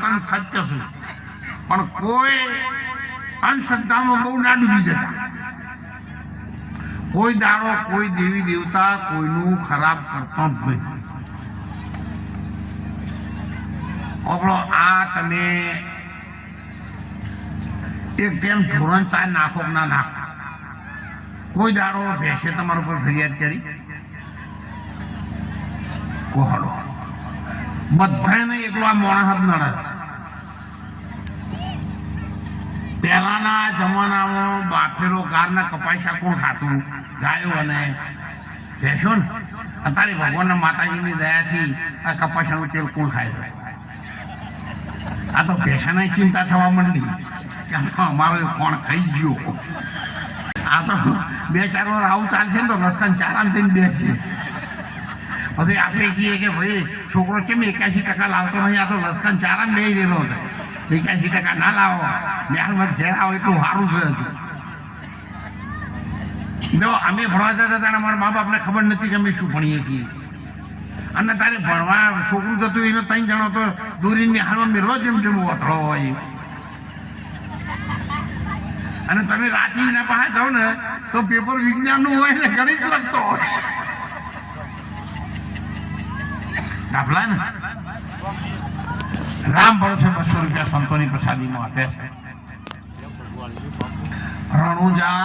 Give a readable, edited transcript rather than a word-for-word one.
સનાતન સત્ય છે, પણ કોઈ અંધશ્રદ્ધામાં બહુ ના ડૂબી જતા. કોઈ દાડો કોઈ દેવી દેવતા કોઈનું ખરાબ કરતો જ નહીં. આપણો આ તમે એક ટાઈમ ધોરણ 4 નાખો કે ના નાખો, કોઈ દાડો ભેંસે તમારા ઉપર ફરિયાદ કરી? કોહડો બધાને એકલો આ મોણસ જ નડે. પહેલાના જમાનામાં બાફેલો ગારના કપાસા કોણ ખાતું? ગાયો અને ભેંસો ને. અત્યારે ભગવાનના માતાજીની દયાથી આ કપાસાનું તેલ કોણ ખાય છે? આ તો ભેંસાની ચિંતા થવા માંડી કે આ તો અમારો કોણ ખાઈ ગયો. આ તો 2-4 વાર આવું ચાલશે ને તો લસકન ચારામ થઈને બેસે. પછી આપણે કહીએ કે ભાઈ છોકરો કેમ 81% લાવતો નહીં, આ તો લસકન ચારામ બેસી રહેલો હતો. 81% ના લાવો, ન્યાલમાં ઘેર આવો એટલું સારું છે. હજુ જો અમે ભણવા જતા હતા, અમારા મા બાપને ખબર નથી કે અમે શું ભણીએ છીએ. અને તારે ભણવા છોકરું જતું એને 3 જણો તો દોરીને હાલમાં મેળવો જેમ ઓથળો હોય. અને તમે રાતે એના પાસે જાઓ ને તો પેપર વિજ્ઞાનનું હોય ને ગણિત લખતો હોય. દાખલા ને રામ ભરોસે 200 રૂપિયા સંતોની પ્રસાદીમાં આપે છે. રણુજા